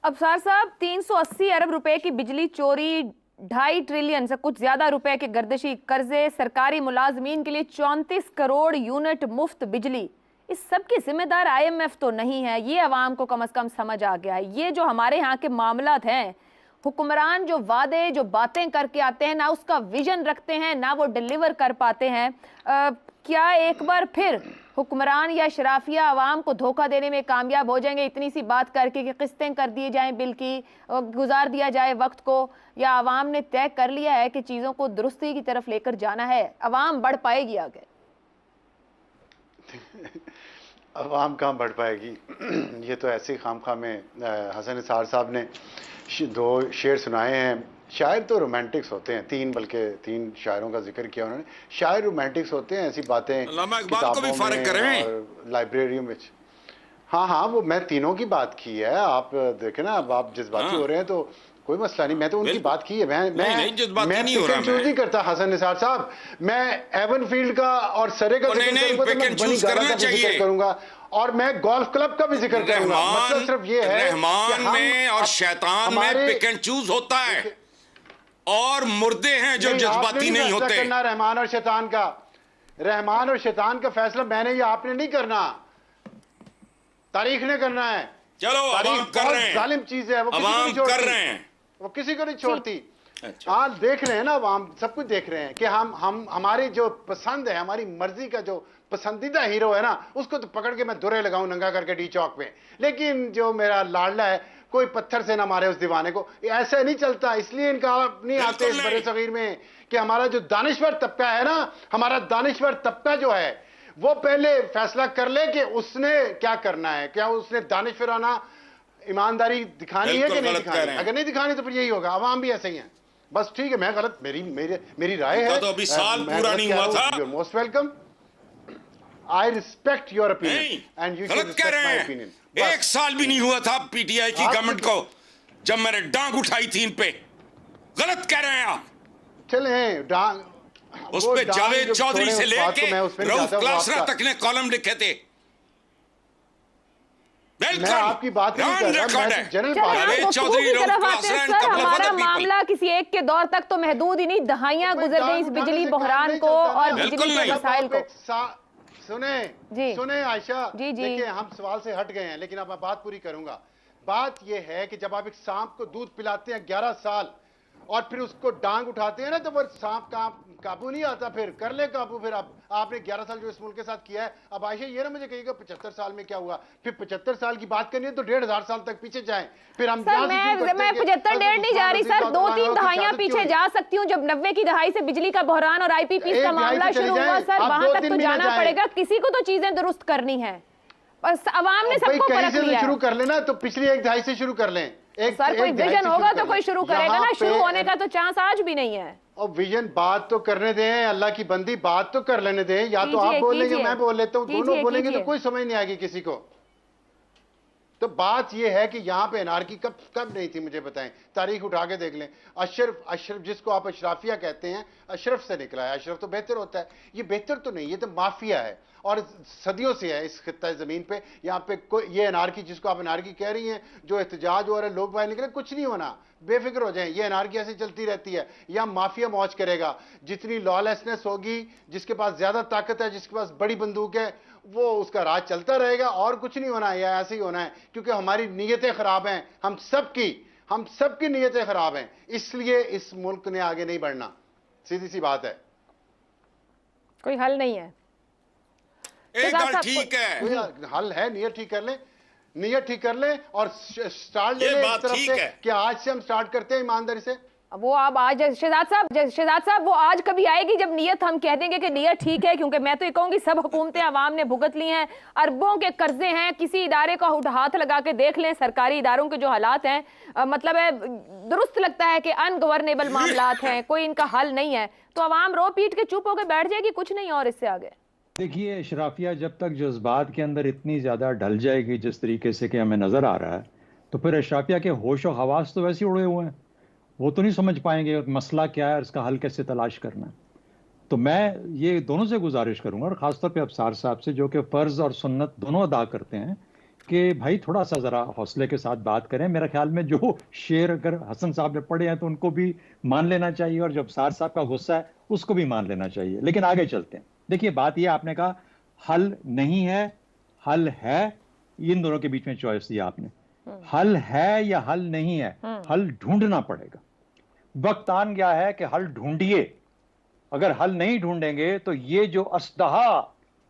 अफसार साहब, 380 अरब रुपए की बिजली चोरी, 2.5 ट्रिलियन से कुछ ज्यादा रुपए के गर्दिशी कर्जे, सरकारी मुलाजमीन के लिए 34 करोड़ यूनिट मुफ्त बिजली, इस सब की जिम्मेदार IMF तो नहीं है। ये अवाम को कम से कम समझ आ गया है। ये जो हमारे यहाँ के मामलात हैं, हुक्मरान जो वादे जो बातें करके आते हैं, ना उसका विजन रखते हैं, ना वो डिलीवर कर पाते हैं। क्या एक बार फिर हुक्मरान या शराफिया आवाम को धोखा देने में कामयाब हो जाएंगे, इतनी सी बात करके कि किस्तें कर दी जाएं बिल की, गुजार दिया जाए वक्त को, या आवाम ने तय कर लिया है कि चीज़ों को दुरुस्ती की तरफ लेकर जाना है, आवाम बढ़ पाएगी आगे? अवाम कहाँ बढ़ पाएगी। ये तो ऐसे खामखा में हसन निसार साहब ने 2 शेर सुनाए हैं। शायर तो रोमांटिक्स होते हैं, 3 बल्कि 3 शायरों का जिक्र किया उन्होंने। शायर रोमांटिक्स होते हैं, ऐसी बातें किताबों में और लाइब्रेरियों में। हाँ, वो मैं तीनों की बात की है। आप देखें ना, अब आप जज्बाती हो रहे हैं तो कोई मसला नहीं, मैं तो उनकी बात की है। मैं पिक चूज नहीं करता हसन निसार साहब। मैं एवन फील्ड का और सरे का जिक्र करूंगा और मैं गोल्फ क्लब का भी जिक्र करूंगा। मतलब सिर्फ ये है रहमान में और शैतान में पिक एंड चूज होता है, और मुर्दे हैं जो जज्बाती नहीं होते। करना रहमान और शैतान का फैसला मैंने या आपने नहीं करना, तारीख ने करना है। चलो, अवाम कर रहे हैं, जालिम चीज है, वो अवाम कर रहे हैं, वो किसी को नहीं छोड़ती। आज देख रहे हैं ना, आवाम सब कुछ देख रहे हैं कि हम हमारी जो पसंद है, हमारी मर्जी का जो पसंदीदा हीरो है ना, उसको तो पकड़ के मैं दुरे लगाऊं नंगा करके डी चौक पे, लेकिन जो मेरा लाडला है कोई पत्थर से ना मारे उस दीवाने को। ऐसे नहीं चलता। इसलिए इनका नहीं आते इस बड़े सगीर में कि हमारा जो दानिश्वर तबका है ना, हमारा दानिश्वर तबका जो है वो पहले फैसला कर ले कि उसने क्या करना है। क्या उसने दानिशवराना ईमानदारी दिखानी है कि नहीं दिखानी? अगर नहीं दिखानी तो फिर यही होगा। आवाम भी ऐसे ही है। बस ठीक है, मैं गलत, मेरी राय है। तो अभी साल पूरा नहीं हुआ था। You are most welcome. I respect your opinion and you should respect my opinion. 1 साल भी नहीं हुआ था पीटीआई की गवर्नमेंट को जब मैंने डांग उठाई थी इन पे। गलत कह रहे हैं आप। चले डांग, उस पे जावेद चौधरी से लेके रऊफ क्लासरा तक ने कॉलम लिखे थे। मैं आपकी बात नहीं कर रहा, मैं जनरल हमारा मामला किसी एक के दौर तक तो महदूद ही नहीं, दहाइयां गुजर गई इस बिजली बहरान को और बिजली के मसाइल को। सुने आयशा, देखिए हम सवाल से हट गए हैं, लेकिन अब मैं बात पूरी करूंगा। बात यह है कि जब आप एक सांप को दूध पिलाते हैं 11 साल और फिर उसको डांग उठाते हैं ना, तो वो सांप का काबू नहीं आता। फिर कर ले काबू। फिर आपने 11 साल जो इस मुल्क के साथ किया है। अब आयशा ये ना मुझे कहिएगा 75 साल में क्या हुआ। फिर 75 साल की बात करनी है तो 1500 साल तक पीछे जाएं। फिर हम मैं 75 डेढ़ नहीं जा रही सर, 2-3 दहाइयां पीछे जा सकती हूँ। जब 90 की दहाई से बिजली का बहरान और IPPs का मामला शुरू हुआ सर, वहां तक तो जाना पड़ेगा। किसी को तो चीजें दुरुस्त करनी है, बस अवाम ने सबको परख लिया। शुरू कर लेना तो पिछली 1 दहाई से शुरू कर लें। सर कोई विजन होगा तो कोई शुरू करेगा ना। शुरू होने का तो चांस आज भी नहीं है। और विजन बात तो करने दें, अल्लाह की बंदी, बात तो कर लेने दें। या तो आप बोल लेंगे, मैं बोल लेता हूँ, दोनों बोलेंगे तो कोई समझ नहीं आएगी किसी को। तो बात यह है कि यहाँ पे एनार्की कब नहीं थी, मुझे बताएं। तारीख उठा के देख लें। अशरफ जिसको आप अशराफिया कहते हैं, अशरफ से निकला है। अशरफ तो बेहतर होता है, ये बेहतर तो नहीं, ये तो माफिया है और सदियों से है इस खित्ता ज़मीन पे। यहाँ पे कोई ये एनार्की जिसको आप एनार्की कह रही हैं, जो एहतजाज हो रहा है, लोग बाहर निकले, कुछ नहीं होना, बेफिक्र हो जाएं। ये एनार्की ऐसे चलती रहती है। या माफिया मौज करेगा। जितनी लॉलेसनेस होगी, जिसके पास ज्यादा ताकत है, जिसके पास बड़ी बंदूक है, वो उसका राज चलता रहेगा और कुछ नहीं होना है। या ऐसे ही होना है, क्योंकि हमारी नीयतें खराब हैं। हम सबकी नीयतें खराब हैं, इसलिए इस मुल्क ने आगे नहीं बढ़ना। सीधी सी बात है, कोई हल नहीं है। ठीक है, कोई हल है? नीयत ठीक कर ले और स्टार्ट ले इस तरफ से कि आज से हम स्टार्ट करते हैं ईमानदारी से। वो आप आज शहजाद साहब वो आज कभी आएगी जब नीयत हम कह देंगे कि नीयत ठीक है। क्योंकि मैं तो ये कहूंगी सब हुकूमतें आवाम ने भुगत ली हैं, अरबों के कर्जे हैं। किसी इदारे का हाथ लगा के देख लें, सरकारी इदारों के जो हालात हैं, मतलब है दुरुस्त लगता है कि अनगवर्नेबल मामलात हैं, कोई इनका हल नहीं है। तो आवाम रो पीट के चुप होकर बैठ जाएगी, कुछ नहीं और इससे आगे। देखिए अशराफिया जब तक जज्बात के अंदर इतनी ज़्यादा ढल जाएगी जिस तरीके से कि हमें नज़र आ रहा है, तो फिर अशराफिया के होश और हवास तो वैसे ही उड़े हुए हैं। वो तो नहीं समझ पाएंगे मसला क्या है और इसका हल कैसे तलाश करना है। तो मैं ये दोनों से गुजारिश करूंगा, और ख़ासतौर पे अफसार साहब से, जो कि फ़र्ज़ और सुन्नत दोनों अदा करते हैं, कि भाई थोड़ा सा जरा हौसले के साथ बात करें। मेरा ख्याल में जो शेर अगर हसन साहब ने पढ़े हैं तो उनको भी मान लेना चाहिए, और जब सार साहब का गुस्सा है उसको भी मान लेना चाहिए। लेकिन आगे चलते हैं। देखिए बात यह, आपने कहा हल नहीं है, हल है, इन दोनों के बीच में चॉइस दिया आपने। हल है या हल नहीं है, हल ढूंढना पड़ेगा। वक्त आन गया है कि हल ढूंढिए। अगर हल नहीं ढूंढेंगे तो ये जो असदहा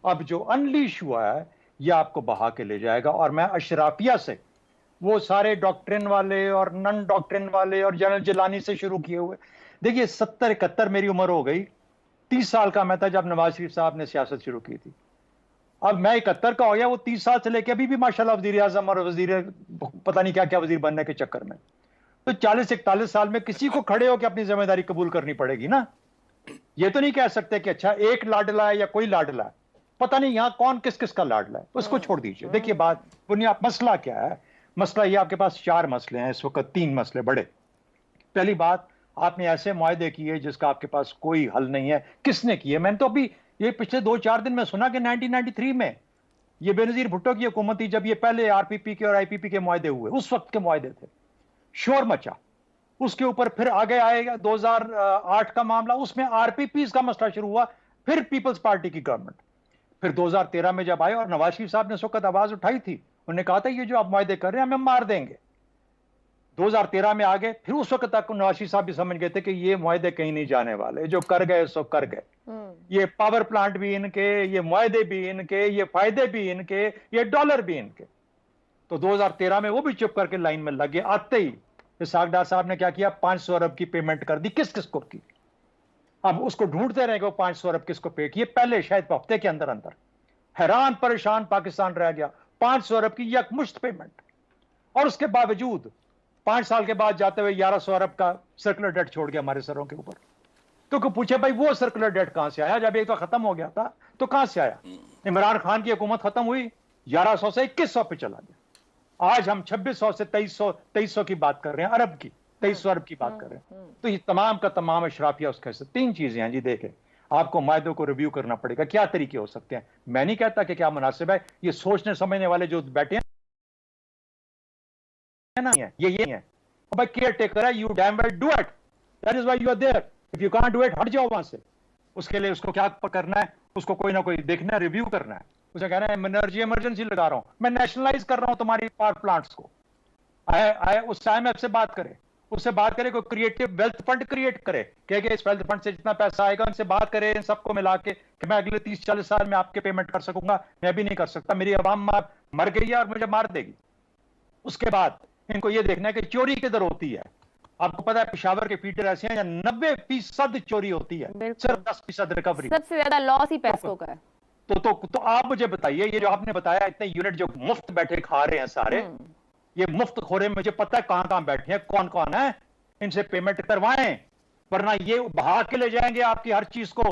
अब जो अनलीश हुआ है ये आपको बहा के ले जाएगा। और मैं अशराफिया से, वो सारे डॉक्ट्रिन वाले और नन डॉक्ट्रिन वाले और जनरल जिलानी से शुरू किए हुए, देखिए 70-71 मेरी उम्र हो गई, 30 साल का मैं था जब नवाज शरीफ साहब ने सियासत शुरू की थी। अब मैं 71 का हो गया, वो 30 साल से लेकर अभी भी माशाल्लाह वजीर आजम और वजीर पता नहीं क्या क्या वजीर बनने के चक्कर में। तो 40-41 साल में किसी को खड़े होकर अपनी जिम्मेदारी कबूल करनी पड़ेगी ना। ये तो नहीं कह सकते कि अच्छा एक लाडला है या कोई लाडला है, पता नहीं यहां कौन किस किस का लाडला है, उसको छोड़ दीजिए। देखिए बात बुनियाद मसला क्या है। मसला ये, आपके पास 4 मसले हैं इस वक्त, 3 मसले बड़े। पहली बात, आपने ऐसे मुआहदे किए जिसका आपके पास कोई हल नहीं है। किसने किए? मैंने तो अभी ये पिछले 2-4 दिन में सुना कि 1993 में ये बेनजीर भुट्टो की हुकूमत थी, जब ये पहले आरपीपी के और आईपीपी के मुआहदे हुए, उस वक्त के मुआहदे थे, शोर मचा। उसके ऊपर फिर आगे आएगा 2008 का मामला, उसमें आरपीपी का मसला शुरू हुआ, फिर पीपल्स पार्टी की गवर्नमेंट। फिर 2013 में जब आए और नवाज शरीफ साहब ने उस वक्त आवाज उठाई थी, उन्होंने कहा था ये जो आप मुआहदे कर रहे हैं हमें मार देंगे। 2013 में आ गए, फिर उस वक्त तक नवाज शरीफ साहब भी समझ गए थे कि ये मुआहदे कहीं नहीं जाने वाले, जो कर गए सो कर गए। ये पावर प्लांट भी इनके, ये मुआहदे भी इनके, ये फायदे भी इनके, ये डॉलर भी इनके। तो 2013 में वो भी चुप करके लाइन में लग गए। आते ही इसहाक डार साहब ने क्या किया, 500 अरब की पेमेंट कर दी। किस किस को की? अब उसको ढूंढते रहे कि वो 500 अरब किसको पे किए। पहले शायद हफ्ते के अंदर अंदर हैरान परेशान पाकिस्तान रह गया। 500 अरब की यकमुश्त पेमेंट, और उसके बावजूद 5 साल के बाद जाते हुए 1100 अरब का सर्कुलर डेट छोड़ गया हमारे सरों के ऊपर। तो पूछे भाई वो सर्कुलर डेट कहां से आया? जब एक तो खत्म हो गया था तो कहां से आया? इमरान खान की हुकूमत खत्म हुई, 1100 से 2100 पे चला गया। आज हम 2600 से 2300 की बात कर रहे हैं, अरब की 2300 अरब की बात कर रहे हैं। तो ये तमाम का तमाम अशराफिया उसके हिस्से। 3 चीजें हैं जी। देखें, आपको मायदों को रिव्यू करना पड़ेगा, क्या तरीके हो सकते हैं। मैं नहीं कहता कि क्या मुनासिब है, ये सोचने समझने वाले जो बैठे हैं ना, ये है भाई केयर टेकर है, you damn well do it, that is why you are there. If you can't do it, हट जाओ वहां से। उसके लिए उसको क्या करना है, उसको कोई ना कोई देखना है, रिव्यू करना है। उसे कहना है एनर्जी इमरजेंसी लगा रहा हूं, मैं नेशनलाइज कर रहा हूं तुम्हारी पावर प्लांट्स को। आए उस IMF से बात करे, उससे बात करे, कोई क्रिएटिव वेल्थ फंड क्रिएट करे, कहे इस वेल्थ फंड से जितना पैसा आएगा उनसे बात करे, इन सबको मिला के कि मैं अगले 30-40 साल में आपके पेमेंट कर सकूंगा। मैं भी नहीं कर सकता, मेरी अवाम मर गई है और मुझे मार देगी। उसके बाद इनको यह देखना है कि चोरी किधर होती है। आपको पता है पेशावर के फीडर ऐसे हैं 90% चोरी होती है, सिर्फ 10% रिकवरी। सबसे ज्यादा लॉस ही पैसों का है। तो आप मुझे बताइए, ये जो आपने बताया इतने यूनिट जो मुफ्त बैठे खा रहे हैं सारे, ये मुफ्त खोरे, मुझे पता है कहां कहां बैठे हैं, कौन कौन है, इनसे पेमेंट करवाएं, वरना ये बहा के ले जाएंगे आपकी हर चीज को।